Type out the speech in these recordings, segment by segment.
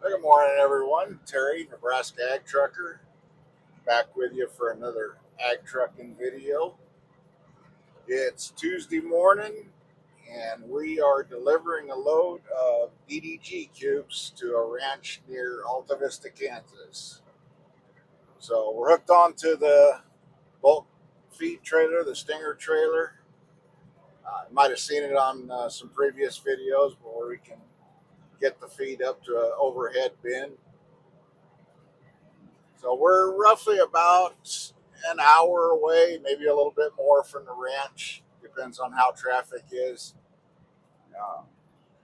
Good morning, everyone. Terry, Nebraska Ag Trucker, back with you for another ag trucking video. It's Tuesday morning, and we are delivering a load of DDG Cubes to a ranch near Alta Vista, Kansas. So we're hooked onto the bulk feed trailer, the Stinger trailer. You might have seen it on some previous videos where we can get the feed up to an overhead bin. So we're roughly about an hour away, maybe a little bit more from the ranch. Depends on how traffic is. Uh,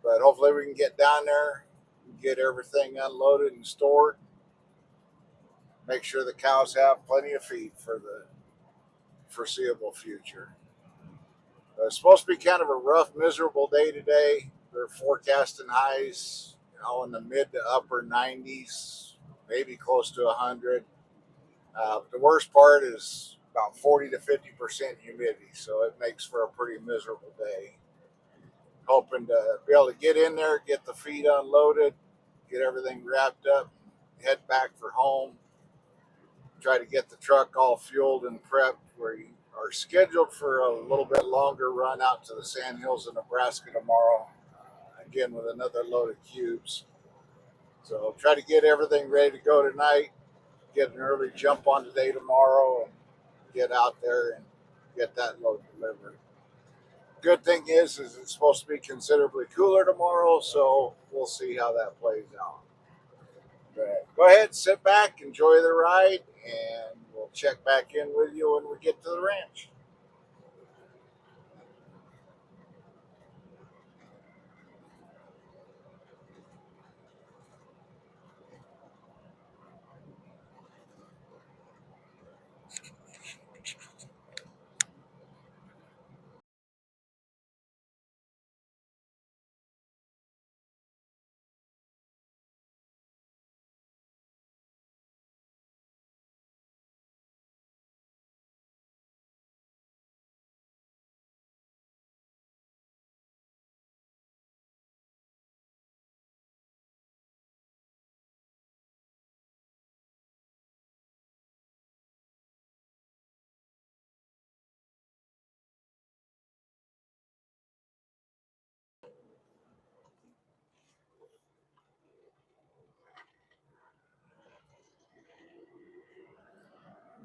but hopefully we can get down there, get everything unloaded and stored. Make sure the cows have plenty of feed for the foreseeable future. It's supposed to be kind of a rough, miserable day today. They're forecasting highs, in the mid to upper 90s, maybe close to 100. The worst part is about 40 to 50% humidity, so it makes for a pretty miserable day. Hoping to be able to get in there, get the feed unloaded, get everything wrapped up, head back for home, try to get the truck all fueled and prepped. We are scheduled for a little bit longer run out to the Sandhills of Nebraska tomorrow, again with another load of cubes. So try to get everything ready to go tonight, get an early jump on today tomorrow, and get out there and get that load delivered. Good thing is it's supposed to be considerably cooler tomorrow, so we'll see how that plays out. But go ahead, sit back, enjoy the ride, and we'll check back in with you when we get to the ranch.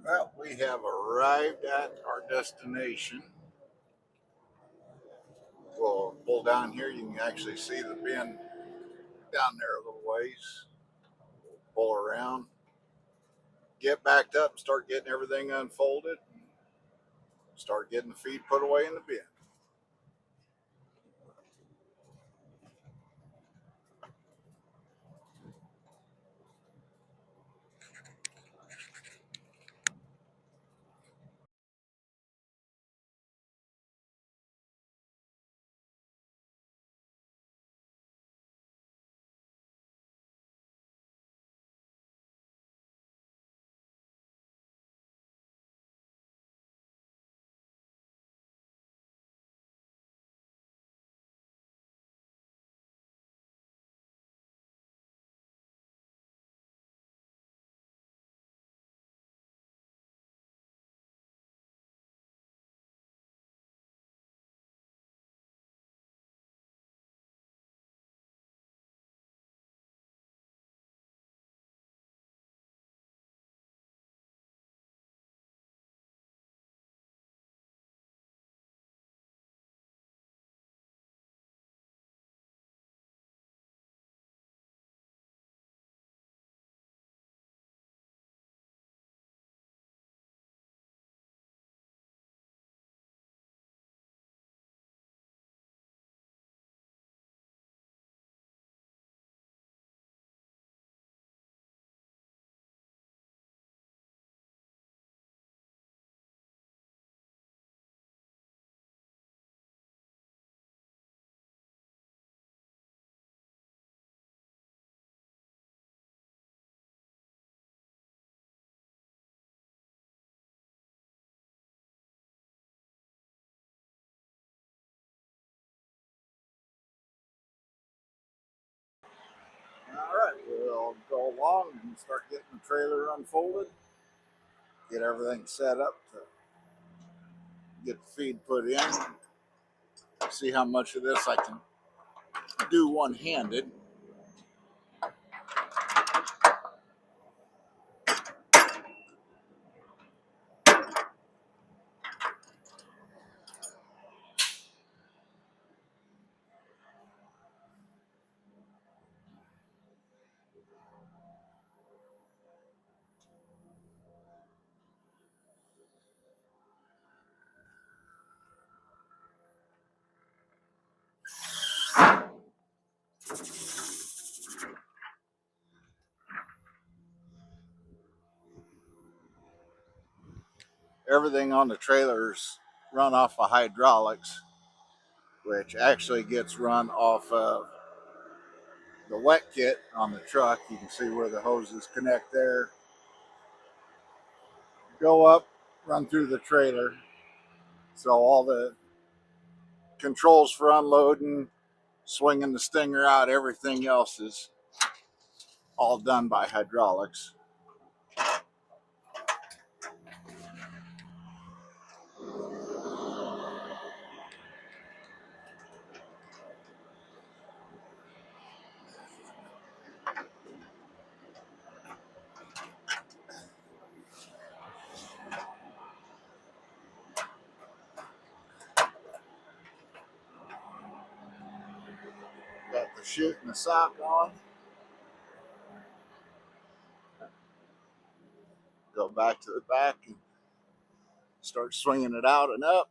Well, we have arrived at our destination. We'll pull down here. You can actually see the bin down there a little ways. Pull around, get backed up, start getting everything unfolded, start getting the feed put away in the bin. I'll go along and start getting the trailer unfolded, get everything set up to get the feed put in, see how much of this I can do one-handed. Everything on the trailers run off of hydraulics, which actually gets run off of the wet kit on the truck. You can see where the hoses connect there. Go up, run through the trailer. So all the controls for unloading, swinging the stinger out, everything else is all done by hydraulics. Got the chute and the sock on. Go back to the back and start swinging it out and up.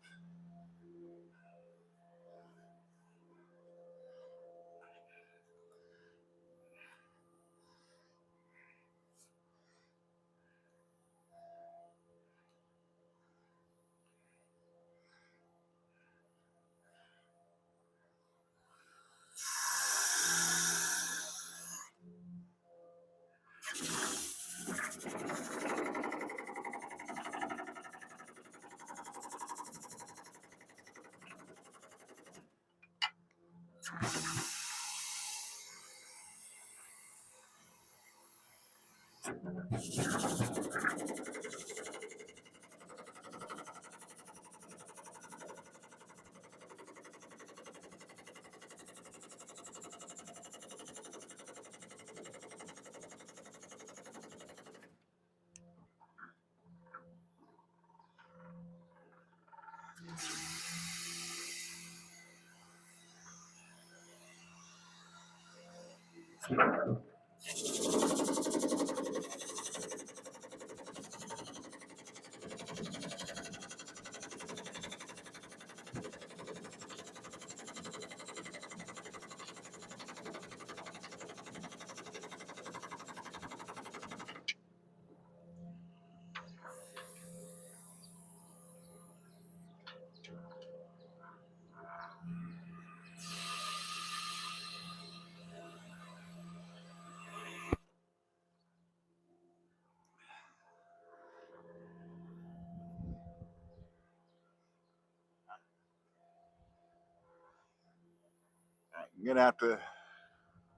You're gonna have to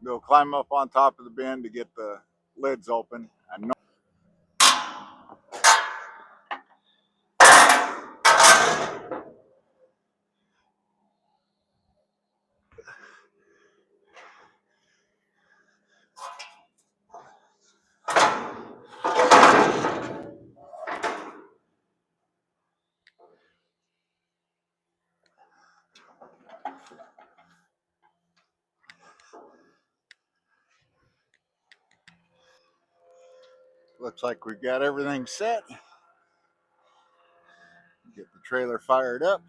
go climb up on top of the bin to get the lids open. I know. Looks like we've got everything set. Get the trailer fired up.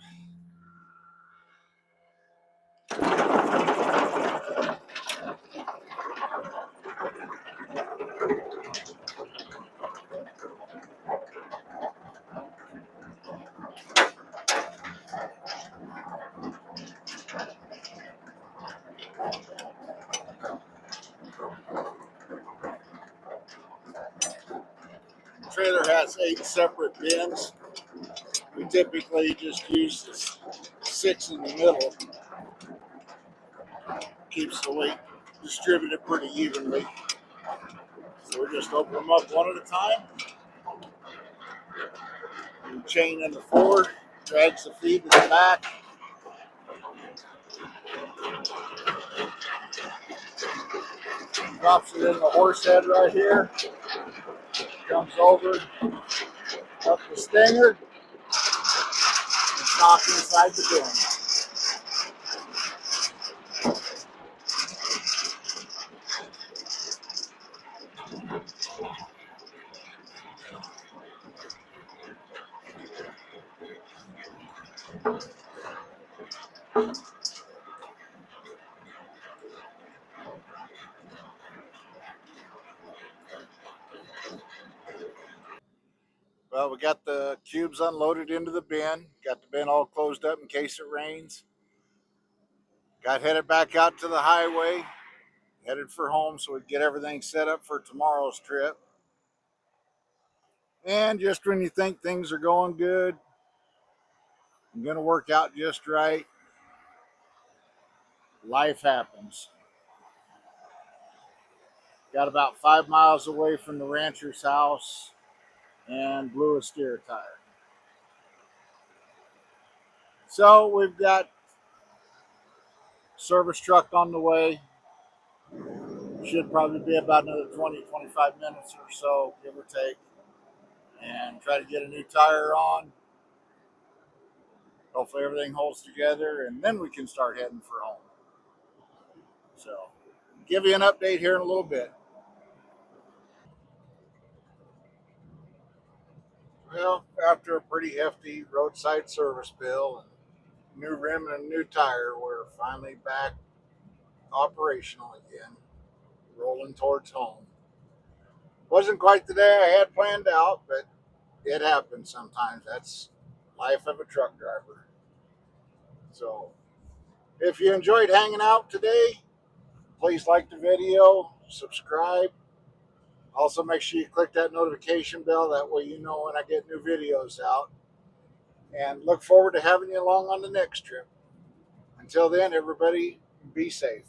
The trailer has 8 separate bins. We typically just use the 6 in the middle. Keeps the weight distributed pretty evenly. So we just open them up one at a time. And chain in the forward, drags the feed to the back. Drops it in the horse head right here. Comes over, up the stinger, and knock inside the bin. Well, we got the cubes unloaded into the bin. Got the bin all closed up in case it rains. Got headed back out to the highway. Headed for home so we get everything set up for tomorrow's trip. And just when you think things are going good, going to work out just right, life happens. Got about 5 miles away from the rancher's house and blew a steer tire. So we've got service truck on the way. Should probably be about another 20-25 minutes or so, give or take. And try to get a new tire on. Hopefully everything holds together, and then we can start heading for home. So, give you an update here in a little bit. Well, after a pretty hefty roadside service bill and new rim and a new tire, we're finally back operational again, rolling towards home. Wasn't quite the day I had planned out, but it happens sometimes. That's life of a truck driver. So, if you enjoyed hanging out today, please like the video, subscribe. Also, make sure you click that notification bell. That way you know when I get new videos out. And look forward to having you along on the next trip. Until then, everybody, be safe.